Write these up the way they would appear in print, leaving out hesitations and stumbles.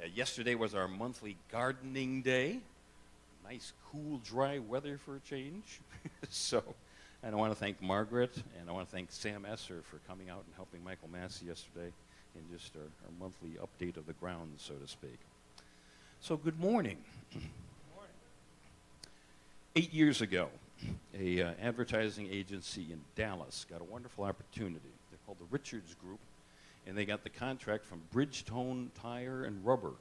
Yesterday was our monthly gardening day. Nice, cool, dry weather for a change. And I want to thank Margaret, and I want to thank Sam Esser for coming out and helping Michael Massey yesterday in just our monthly update of the grounds, so to speak. So good morning. Good morning. 8 years ago, a advertising agency in Dallas got a wonderful opportunity. They're called the Richards Group, and they got the contract from Bridgestone Tire and Rubber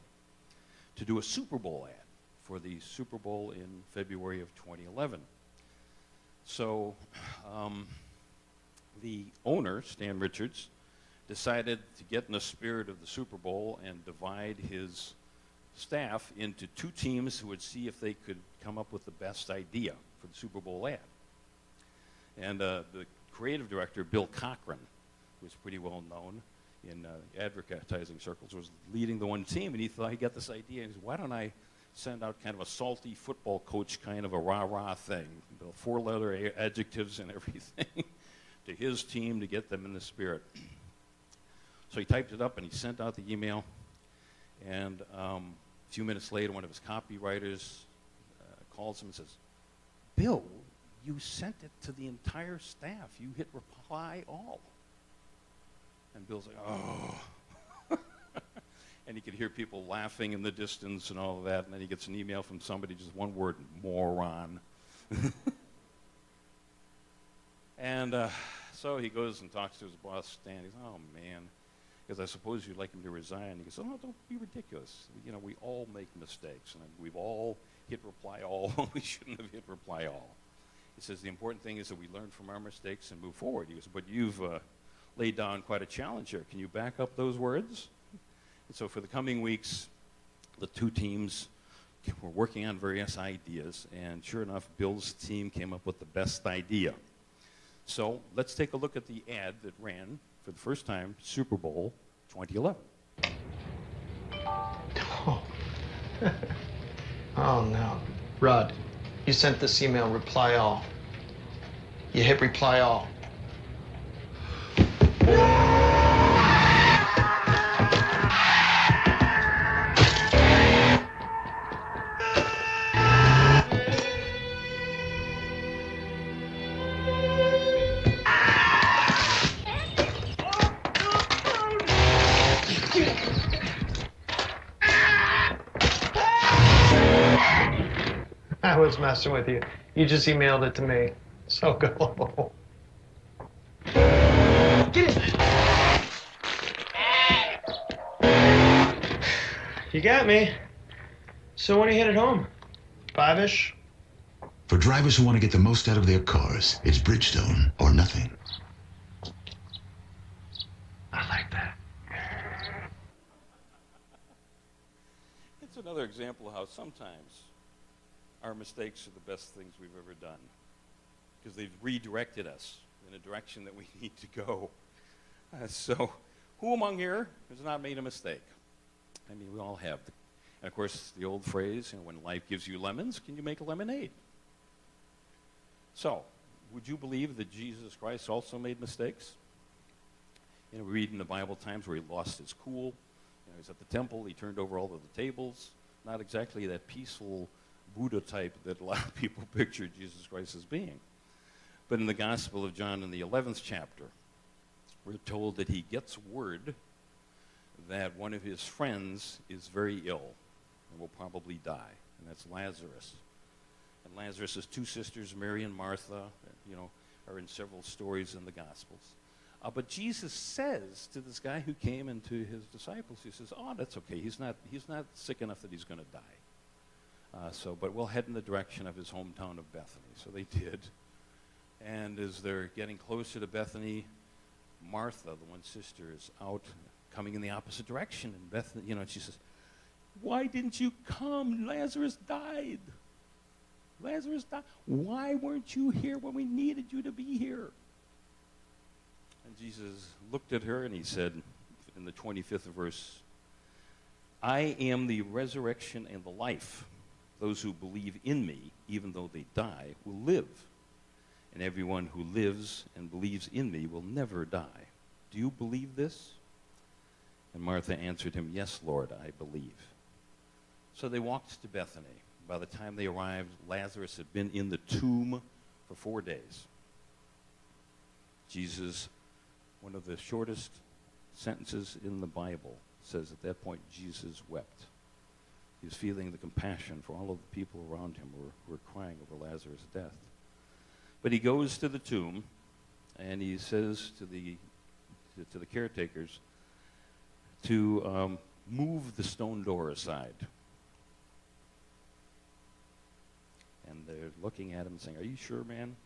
to do a Super Bowl ad for the Super Bowl in February of 2011. So the owner, Stan Richards, decided to get in the spirit of the Super Bowl and divide his staff into two teams who would see if they could come up with the best idea for the Super Bowl ad. And the creative director, Bill Cochran, who was pretty well known in advertising circles, was leading the one team, and he thought he got this idea. He said, why don't I send out kind of a salty football coach kind of a rah-rah thing, the four-letter adjectives and everything to his team to get them in the spirit. So he typed it up and he sent out the email, and a few minutes later one of his copywriters calls him and says, Bill, you sent it to the entire staff. You hit reply all. And Bill's like, oh. And he could hear people laughing in the distance and all of that, and then he gets an email from somebody, just one word, moron. And so he goes and talks to his boss, Stan. He says, oh, man, because I suppose you'd like him to resign. He goes, oh, don't be ridiculous. You know, we all make mistakes, and we've all hit reply all. We shouldn't have hit reply all. He says, the important thing is that we learn from our mistakes and move forward. He goes, but you've laid down quite a challenge here. Can you back up those words? And so for the coming weeks, the two teams were working on various ideas, and sure enough, Bill's team came up with the best idea. So let's take a look at the ad that ran for the first time, Super Bowl 2011. Oh. Oh, no. Rod, you sent this email, reply all. You hit reply all. I was messing with you. You just emailed it to me. So gullible. Get it! You got me. So when are you headed home? 5-ish? For drivers who want to get the most out of their cars, it's Bridgestone or nothing. I like that. It's another example of how sometimes our mistakes are the best things we've ever done, because they've redirected us in a direction that we need to go. So who among here has not made a mistake? I mean, we all have. And of course, the old phrase, you know, when life gives you lemons, can you make a lemonade? So, would you believe that Jesus Christ also made mistakes? You know, we read in the Bible times where he lost his cool. You know, he's at the temple, he turned over all of the tables. Not exactly that peaceful Buddha type that a lot of people picture Jesus Christ as being. But in the Gospel of John in the 11th chapter, we're told that he gets word that one of his friends is very ill and will probably die, and that's Lazarus. And Lazarus' two sisters, Mary and Martha, you know, are in several stories in the Gospels. But Jesus says to this guy who came and to his disciples, he says, oh, that's okay. He's not sick enough that he's going to die. But we'll head in the direction of his hometown of Bethany. So they did. And as they're getting closer to Bethany, Martha, the one sister, is out coming in the opposite direction. And Bethany, you know, and she says, why didn't you come? Lazarus died. Lazarus died. Why weren't you here when we needed you to be here? And Jesus looked at her and he said in the 25th verse, I am the resurrection and the life. Those who believe in me, even though they die, will live. And everyone who lives and believes in me will never die. Do you believe this? And Martha answered him, "Yes, Lord, I believe." So they walked to Bethany. By the time they arrived, Lazarus had been in the tomb for 4 days. Jesus, one of the shortest sentences in the Bible, says at that point Jesus wept. He was feeling the compassion for all of the people around him who were crying over Lazarus' death. But he goes to the tomb, and he says to the caretakers to move the stone door aside. And they're looking at him and saying, "Are you sure, man?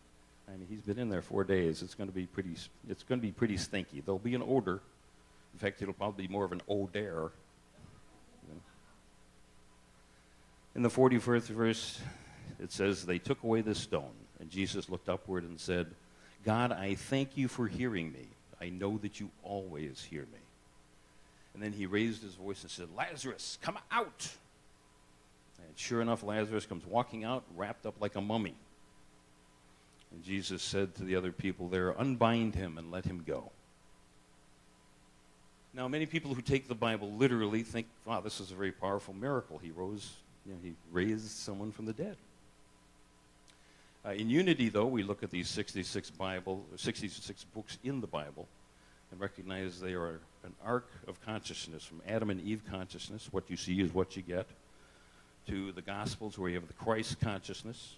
I mean, he's been in there 4 days. It's going to be pretty stinky. There'll be an odor. In fact, it'll probably be more of an odor." In the 41st verse, it says, "They took away the stone, and Jesus looked upward and said, 'God, I thank you for hearing me. I know that you always hear me.' And then he raised his voice and said, 'Lazarus, come out!' And sure enough, Lazarus comes walking out, wrapped up like a mummy. And Jesus said to the other people there, 'Unbind him and let him go.'" Now, many people who take the Bible literally think, "Wow, this is a very powerful miracle. He raised someone from the dead." In Unity, though, we look at these 66 books in the Bible and recognize they are an arc of consciousness, from Adam and Eve consciousness, what you see is what you get, to the Gospels, where you have the Christ consciousness,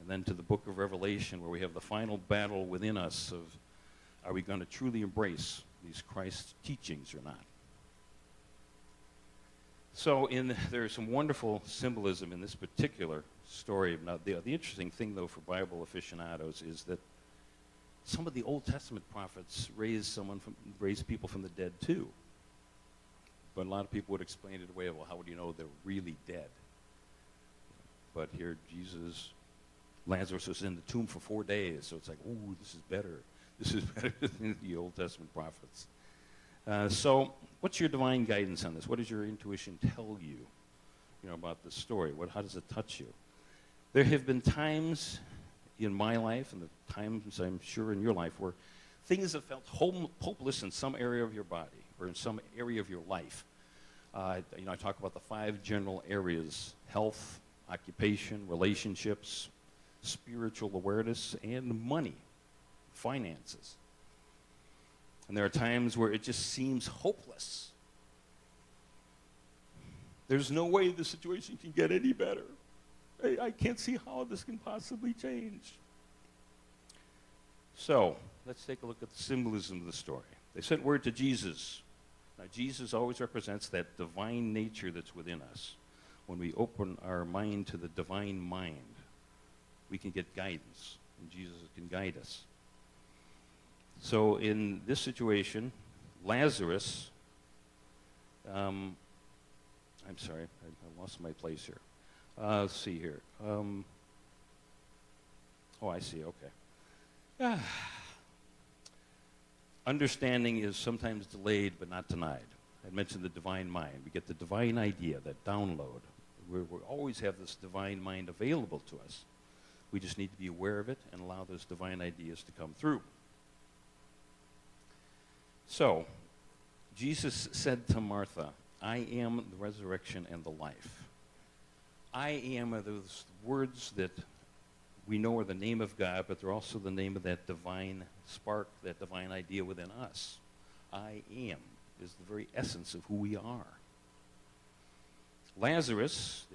and then to the book of Revelation, where we have the final battle within us of, are we going to truly embrace these Christ teachings or not? So there's some wonderful symbolism in this particular story. Now, the interesting thing, though, for Bible aficionados is that some of the Old Testament prophets raised people from the dead too. But a lot of people would explain it away, well, how would you know they're really dead? But here, Lazarus was in the tomb for 4 days, so it's like, ooh, this is better. This is better than the Old Testament prophets. So what's your divine guidance on this? What does your intuition tell you, about this story? How does it touch you? There have been times in my life, and the times I'm sure in your life, where things have felt hopeless in some area of your body or in some area of your life. I talk about the 5 general areas: health, occupation, relationships, spiritual awareness, and money, finances. And there are times where it just seems hopeless. There's no way the situation can get any better. I can't see how this can possibly change. So, let's take a look at the symbolism of the story. They sent word to Jesus. Now, Jesus always represents that divine nature that's within us. When we open our mind to the divine mind, we can get guidance, and Jesus can guide us. So in this situation, Lazarus, I'm sorry, I lost my place here. Let's see here. I see, okay. Understanding is sometimes delayed but not denied. I mentioned the divine mind. We get the divine idea, that download. We always have this divine mind available to us. We just need to be aware of it and allow those divine ideas to come through. So, Jesus said to Martha, "I am the resurrection and the life." I am are those words that we know are the name of God, but they're also the name of that divine spark, that divine idea within us. I am is the very essence of who we are. Lazarus,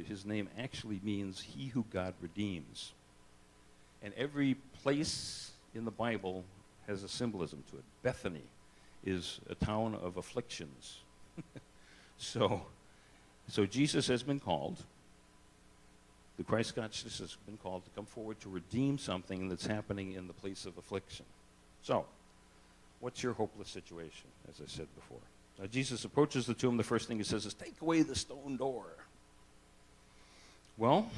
his name actually means he who God redeems. And every place in the Bible has a symbolism to it. Bethany is a town of afflictions. So Jesus has been called, the Christ consciousness has been called to come forward to redeem something that's happening in the place of affliction. So, what's your hopeless situation, as I said before? Jesus approaches the tomb. The first thing he says is, "Take away the stone door." Well,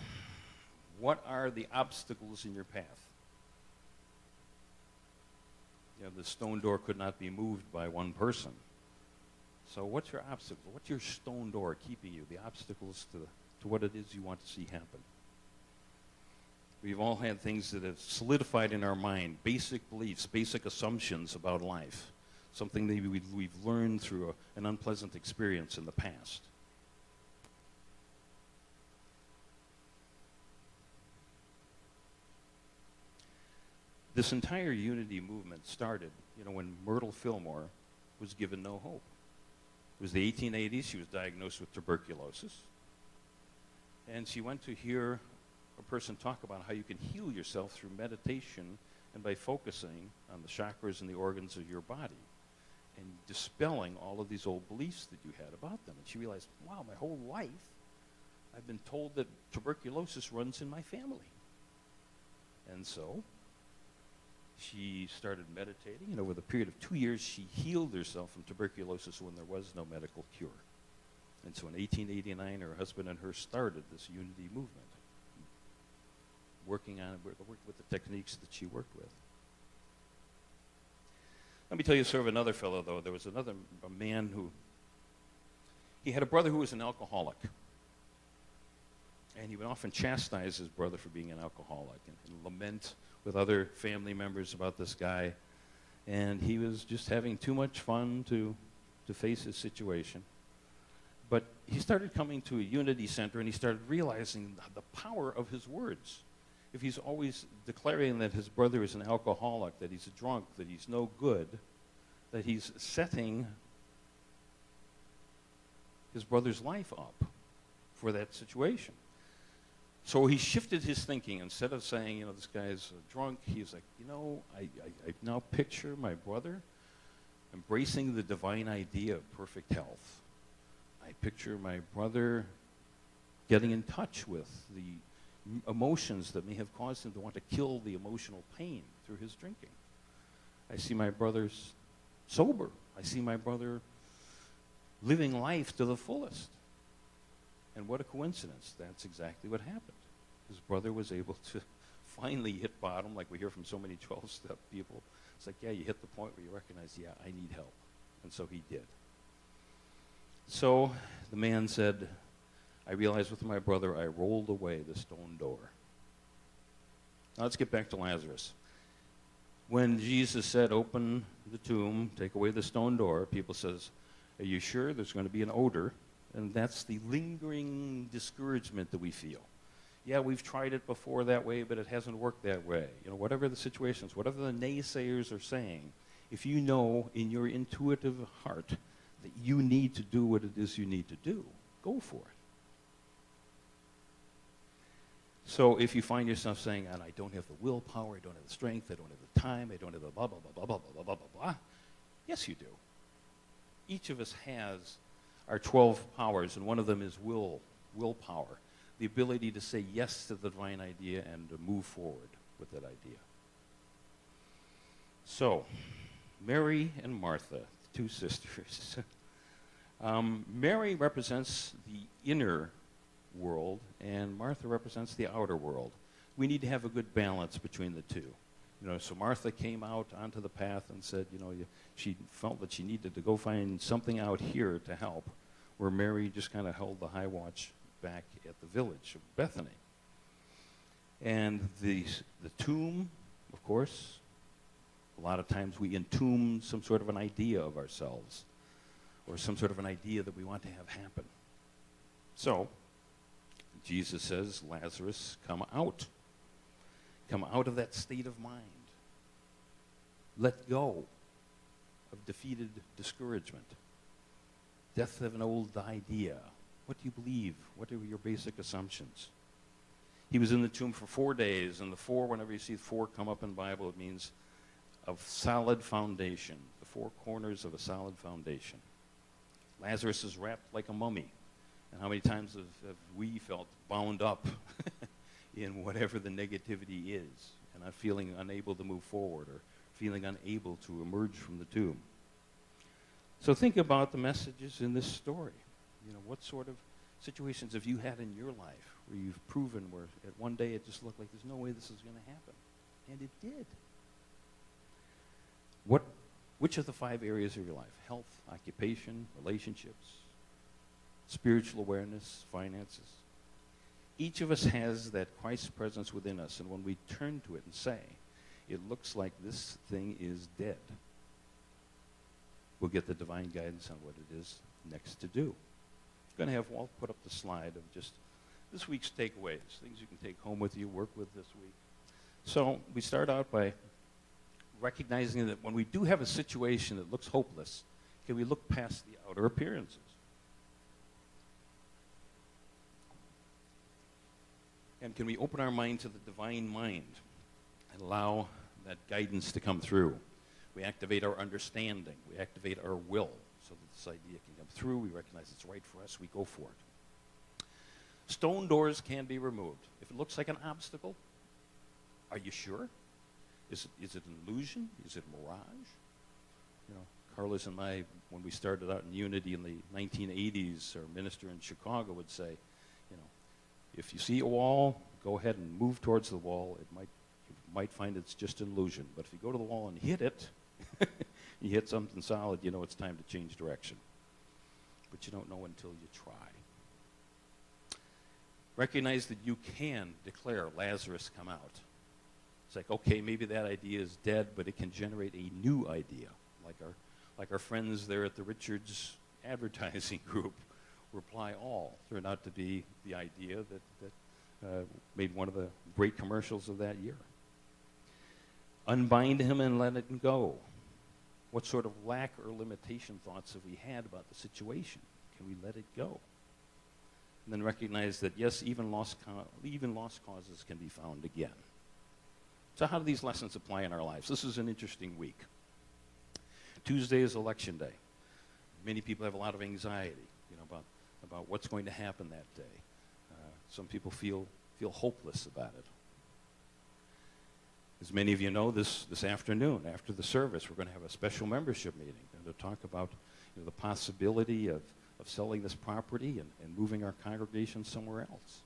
what are the obstacles in your path? The stone door could not be moved by one person. So what's your obstacle? What's your stone door keeping you? The obstacles to what it is you want to see happen. We've all had things that have solidified in our mind, basic beliefs, basic assumptions about life. something maybe we've learned through an unpleasant experience in the past. This entire unity movement started, when Myrtle Fillmore was given no hope. It was the 1880s. She was diagnosed with tuberculosis. And she went to hear a person talk about how you can heal yourself through meditation and by focusing on the chakras and the organs of your body and dispelling all of these old beliefs that you had about them. And she realized, wow, my whole life I've been told that tuberculosis runs in my family. And so she started meditating, and over the period of 2 years, she healed herself from tuberculosis when there was no medical cure. And so in 1889, her husband and her started this unity movement, worked with the techniques that she worked with. Let me tell you sort of another fellow, though. There was a man who, he had a brother who was an alcoholic. And he would often chastise his brother for being an alcoholic and lament with other family members about this guy. And he was just having too much fun to face his situation. But he started coming to a unity center, and he started realizing the power of his words. If he's always declaring that his brother is an alcoholic, that he's a drunk, that he's no good, that he's setting his brother's life up for that situation. So he shifted his thinking. Instead of saying, this guy's drunk, he's like, I now picture my brother embracing the divine idea of perfect health. I picture my brother getting in touch with the emotions that may have caused him to want to kill the emotional pain through his drinking. I see my brother's sober. I see my brother living life to the fullest. And what a coincidence. That's exactly what happened. His brother was able to finally hit bottom, like we hear from so many 12-step people. It's like, yeah, you hit the point where you recognize, yeah, I need help. And so he did. So the man said, I realized with my brother, I rolled away the stone door. Now let's get back to Lazarus. When Jesus said, open the tomb, take away the stone door, people says, are you sure there's going to be an odor? And that's the lingering discouragement that we feel. Yeah, we've tried it before that way, but it hasn't worked that way. Whatever the situations, whatever the naysayers are saying, if you know in your intuitive heart that you need to do what it is you need to do, go for it. So if you find yourself saying, and I don't have the willpower, I don't have the strength, I don't have the time, I don't have the blah, blah, blah, blah, blah, blah, blah, blah, blah, yes, you do. Each of us has our 12 powers, and one of them is willpower, the ability to say yes to the divine idea and to move forward with that idea. So, Mary and Martha, two sisters. Mary represents the inner world, and Martha represents the outer world. We need to have a good balance between the two. So Martha came out onto the path and said, she felt that she needed to go find something out here to help, where Mary just kind of held the high watch back at the village of Bethany. And the tomb, of course, a lot of times we entomb some sort of an idea of ourselves or some sort of an idea that we want to have happen. So, Jesus says, Lazarus, come out. Come out of that state of mind. Let go of defeated discouragement. Death of an old idea. What do you believe? What are your basic assumptions? He was in the tomb for 4 days, and the 4, whenever you see 4 come up in the Bible, it means a solid foundation, the 4 corners of a solid foundation. Lazarus is wrapped like a mummy. And how many times have we felt bound up in whatever the negativity is, and not feeling unable to move forward or feeling unable to emerge from the tomb? So think about the messages in this story. What sort of situations have you had in your life where you've proven where at one day it just looked like there's no way this is going to happen? And it did. Which of the 5 areas of your life? Health, occupation, relationships, spiritual awareness, finances. Each of us has that Christ presence within us, and when we turn to it and say, it looks like this thing is dead, we'll get the divine guidance on what it is next to do. I'm going to have Walt put up the slide of just this week's takeaways, things you can take home with you, work with this week. So we start out by recognizing that when we do have a situation that looks hopeless, can we look past the outer appearances? And can we open our mind to the divine mind and allow that guidance to come through? We activate our understanding. We activate our will so that this idea can come through. We recognize it's right for us. We go for it. Stone doors can be removed. If it looks like an obstacle, are you sure? Is it an illusion? Is it a mirage? You know, Carlos and I, when we started out in Unity in the 1980s, our minister in Chicago would say, you know, if you see a wall, go ahead and move towards the wall. You might find it's just an illusion. But if you go to the wall and hit it, you hit something solid, you know it's time to change direction. But you don't know until you try. Recognize that you can declare Lazarus come out. It's like, okay, maybe that idea is dead, but it can generate a new idea, like our friends there at the Richards advertising group. Reply All turned out to be the idea that made one of the great commercials of that year. Unbind him and let it go. What sort of lack or limitation thoughts have we had about the situation? Can we let it go? And then recognize that, yes, even lost causes can be found again. So how do these lessons apply in our lives? This is an interesting week. Tuesday is election day. Many people have a lot of anxiety, about what's going to happen that day. Some people feel hopeless about it. As many of you know, this afternoon, after the service, we're going to have a special membership meeting and to talk about the possibility of selling this property and moving our congregation somewhere else.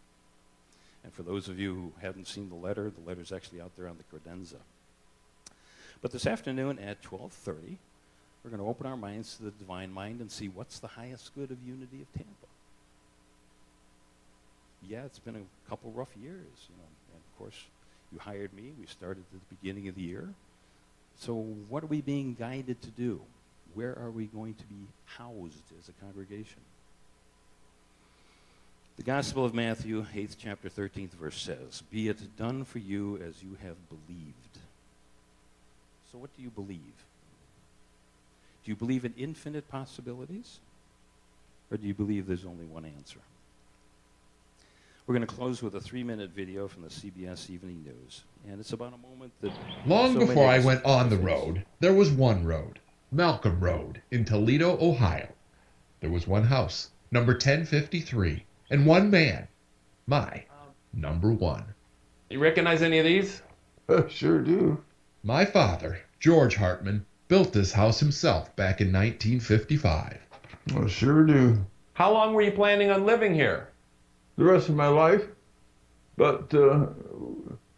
And for those of you who haven't seen the letter's actually out there on the credenza. But this afternoon at 12:30, we're going to open our minds to the divine mind and see what's the highest good of Unity of Tampa. Yeah, it's been a couple rough years, and of course, you hired me. We started at the beginning of the year. So what are we being guided to do? Where are we going to be housed as a congregation? The Gospel of Matthew, 8th chapter, 13th verse says, "Be it done for you as you have believed." So what do you believe? Do you believe in infinite possibilities? Or do you believe there's only one answer? We're going to close with a 3-minute video from the CBS Evening News. And it's about a moment that... Long before I went on the road, there was one road, Malcolm Road, in Toledo, Ohio. There was one house, number 1053, and one man, my number one. You recognize any of these? Sure do. My father, George Hartman, built this house himself back in 1955. I sure do. How long were you planning on living here? The rest of my life. But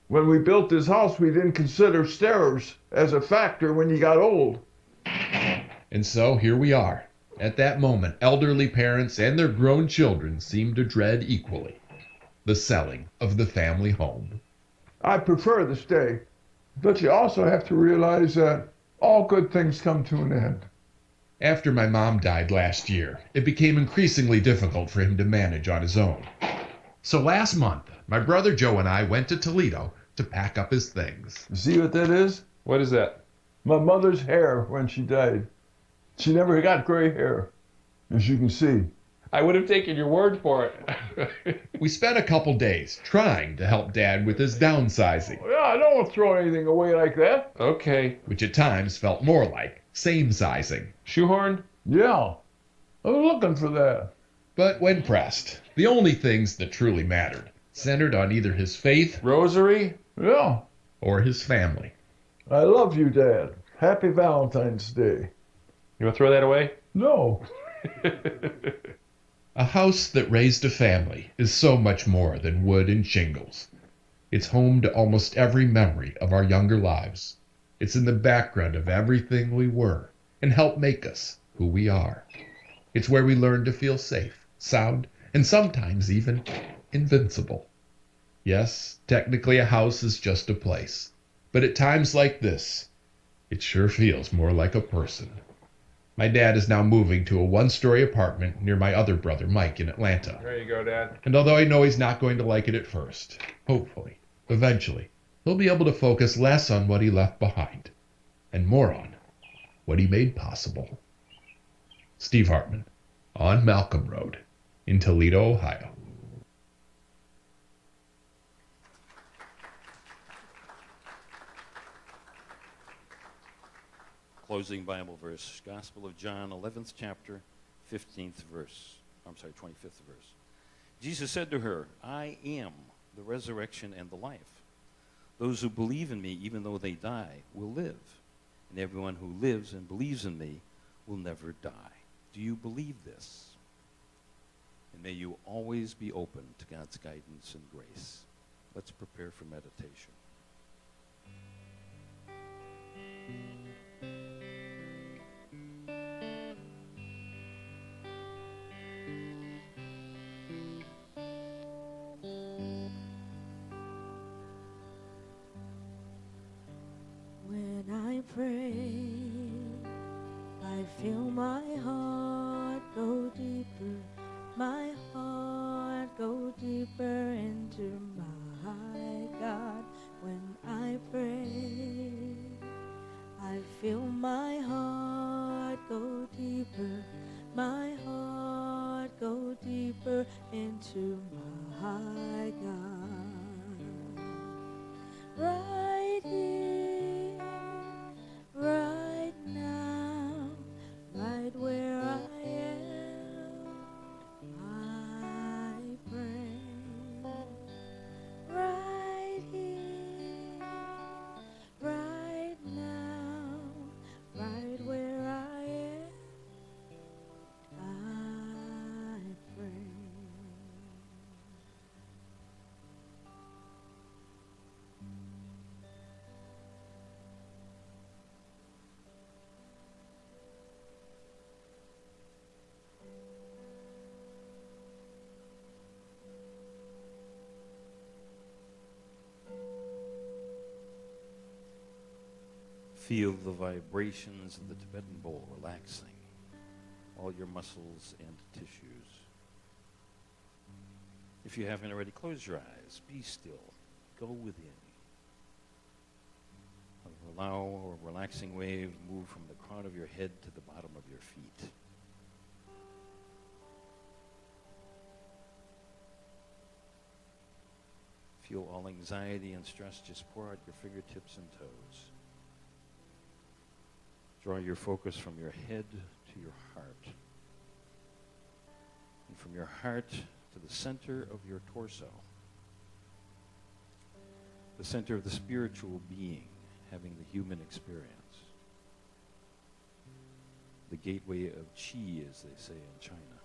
when we built this house, we didn't consider stairs as a factor when you got old. And so here we are. At that moment, elderly parents and their grown children seemed to dread equally the selling of the family home. I prefer to stay, but you also have to realize that all good things come to an end. After my mom died last year, it became increasingly difficult for him to manage on his own. So last month, my brother Joe and I went to Toledo to pack up his things. You see what that is? What is that? My mother's hair when she died. She never got gray hair, as you can see. I would have taken your word for it. We spent a couple days trying to help Dad with his downsizing, Yeah, I don't want to throw anything away like that. Okay. which at times felt more like same-sizing. Shoehorn? Yeah, I was looking for that. But when pressed, the only things that truly mattered centered on either his faith Rosary? Yeah, or his family. I love you, Dad. Happy Valentine's Day. You want to throw that away? No. A house that raised a family is so much more than wood and shingles. It's home to almost every memory of our younger lives. It's in the background of everything we were and helped make us who we are. It's where we learned to feel safe, sound, and sometimes even invincible. Yes, technically a house is just a place, but at times like this, it sure feels more like a person. My dad is now moving to a one-story apartment near my other brother, Mike, in Atlanta. There you go, Dad. And although I know he's not going to like it at first, hopefully, eventually, he'll be able to focus less on what he left behind and more on what he made possible. Steve Hartman, on Malcolm Road, in Toledo, Ohio. Closing Bible verse, Gospel of John, 11th chapter, 15th verse. I'm sorry, 25th verse. Jesus said to her, I am the resurrection and the life. Those who believe in me, even though they die, will live. And everyone who lives and believes in me will never die. Do you believe this? And may you always be open to God's guidance and grace. Let's prepare for meditation. When I pray, I feel my heart go deeper, my heart go deeper into my God. When I pray, I feel my heart go deeper, my heart go deeper into my God. Right here, right now, right where I am, I pray. Right here, right now, right where I am, I pray. Feel the vibrations of the Tibetan bowl relaxing all your muscles and tissues. If you haven't already, close your eyes. Be still. Go within. Allow a relaxing wave to move from the crown of your head to the bottom of your feet. Feel all anxiety and stress just pour out your fingertips and toes. Draw your focus from your head to your heart. And from your heart to the center of your torso. The center of the spiritual being having the human experience. The gateway of Qi, as they say in China.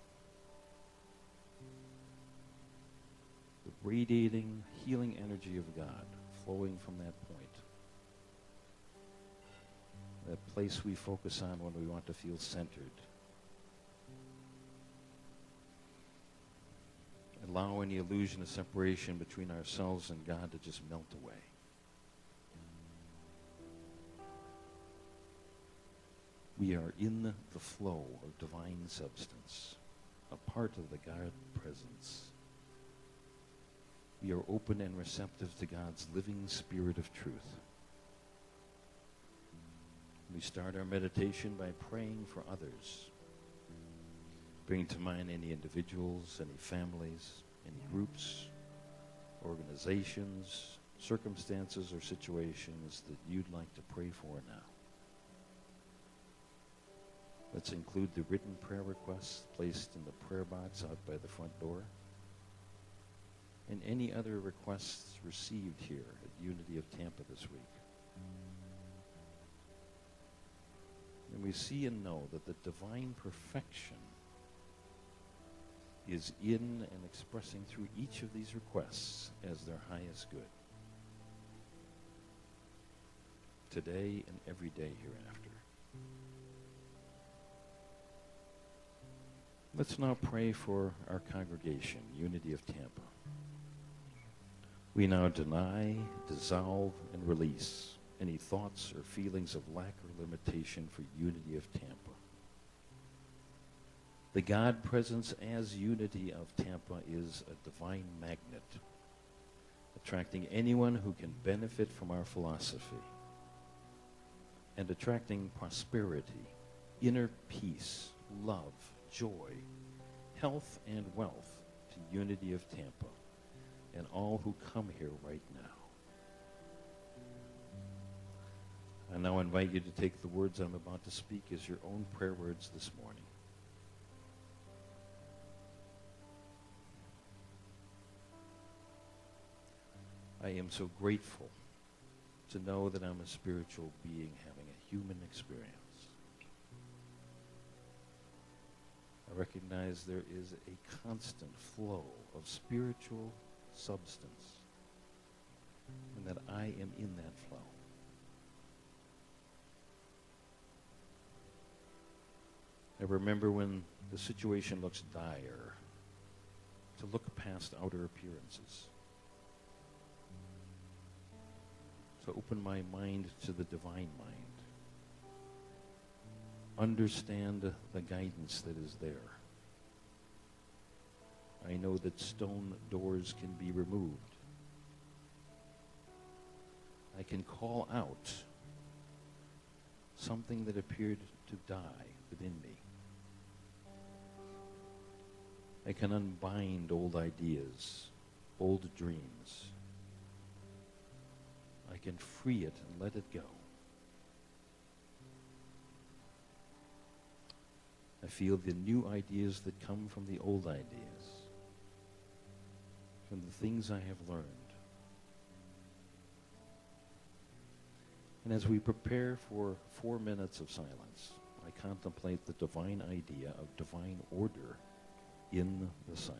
The radiating, healing energy of God flowing from that point. That place we focus on when we want to feel centered. Allow any illusion of separation between ourselves and God to just melt away. We are in the flow of divine substance, a part of the God presence. We are open and receptive to God's living spirit of truth. We start our meditation by praying for others. Bring to mind any individuals, any families, any groups, organizations, circumstances, or situations that you'd like to pray for now. Let's include the written prayer requests placed in the prayer box out by the front door, and any other requests received here at Unity of Tampa this week. And we see and know that the divine perfection is in and expressing through each of these requests as their highest good. Today and every day hereafter. Let's now pray for our congregation, Unity of Tampa. We now deny, dissolve, and release any thoughts or feelings of lack or limitation for Unity of Tampa. The God presence as unity of Tampa is a divine magnet, attracting anyone who can benefit from our philosophy and attracting prosperity, inner peace, love, joy, health, and wealth to Unity of Tampa and all who come here right now. I now invite you to take the words I'm about to speak as your own prayer words this morning. I am so grateful to know that I'm a spiritual being having a human experience. I recognize there is a constant flow of spiritual substance and that I am in that flow. I remember when the situation looks dire, to look past outer appearances, to open my mind to the divine mind, understand the guidance that is there. I know that stone doors can be removed. I can call out something that appeared to die within me. I can unbind old ideas, old dreams. I can free it and let it go. I feel the new ideas that come from the old ideas, from the things I have learned. And as we prepare for 4 minutes of silence, I contemplate the divine idea of divine order in the silence.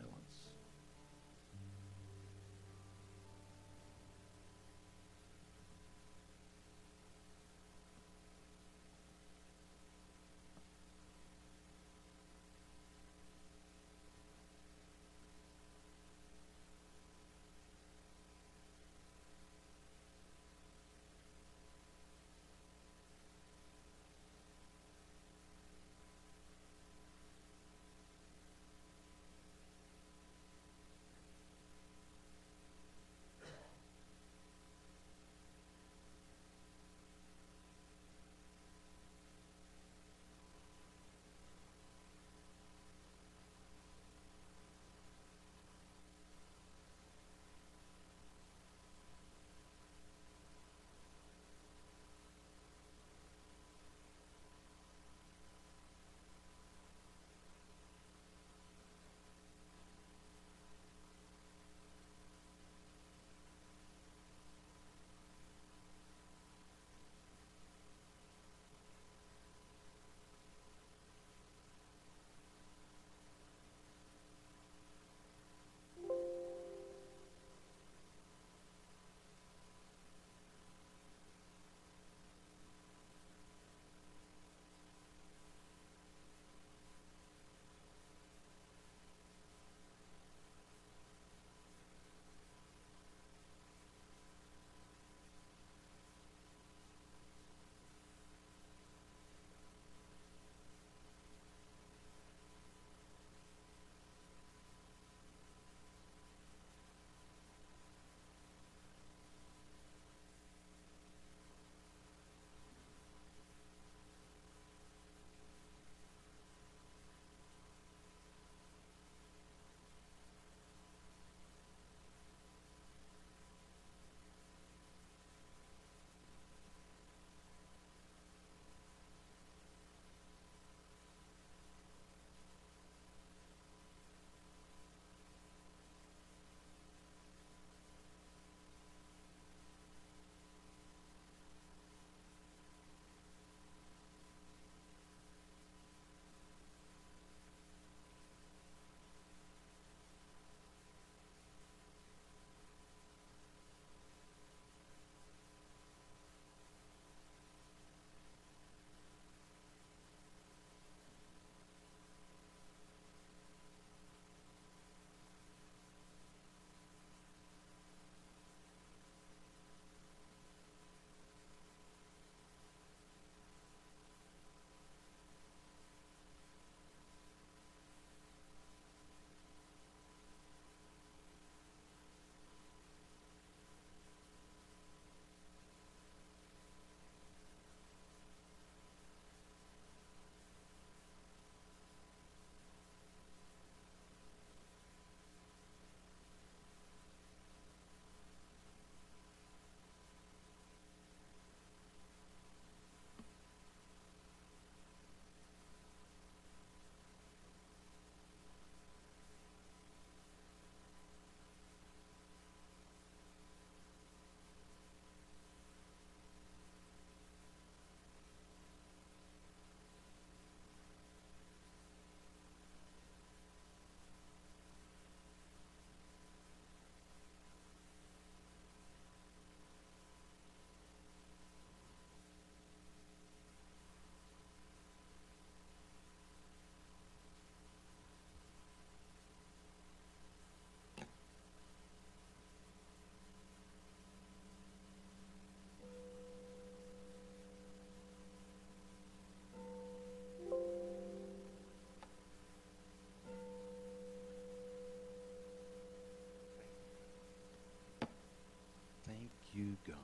God.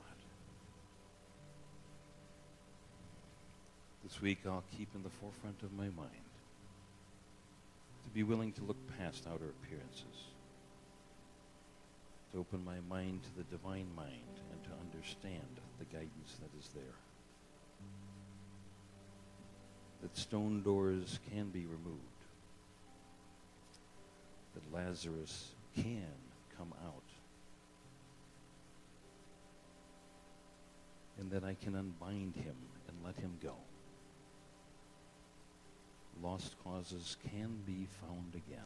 This week I'll keep in the forefront of my mind to be willing to look past outer appearances, to open my mind to the divine mind and to understand the guidance that is there. That stone doors can be removed, that Lazarus can come out, and that I can unbind him and let him go. Lost causes can be found again.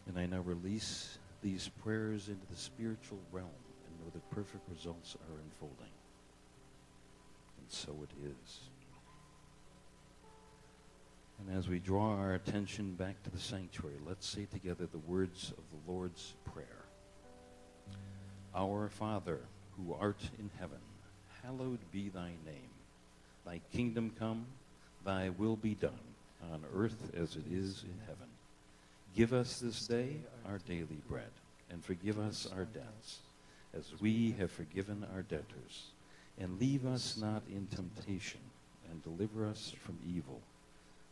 And I now release these prayers into the spiritual realm and know that perfect results are unfolding. And so it is. And as we draw our attention back to the sanctuary, let's say together the words of the Lord's Prayer. Our Father, who art in heaven, hallowed be thy name. Thy kingdom come, thy will be done, on earth as it is in heaven. Give us this day our daily bread, and forgive us our debts, as we have forgiven our debtors. And leave us not in temptation, and deliver us from evil.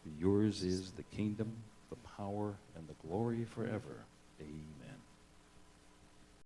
For yours is the kingdom, the power, and the glory forever. Amen.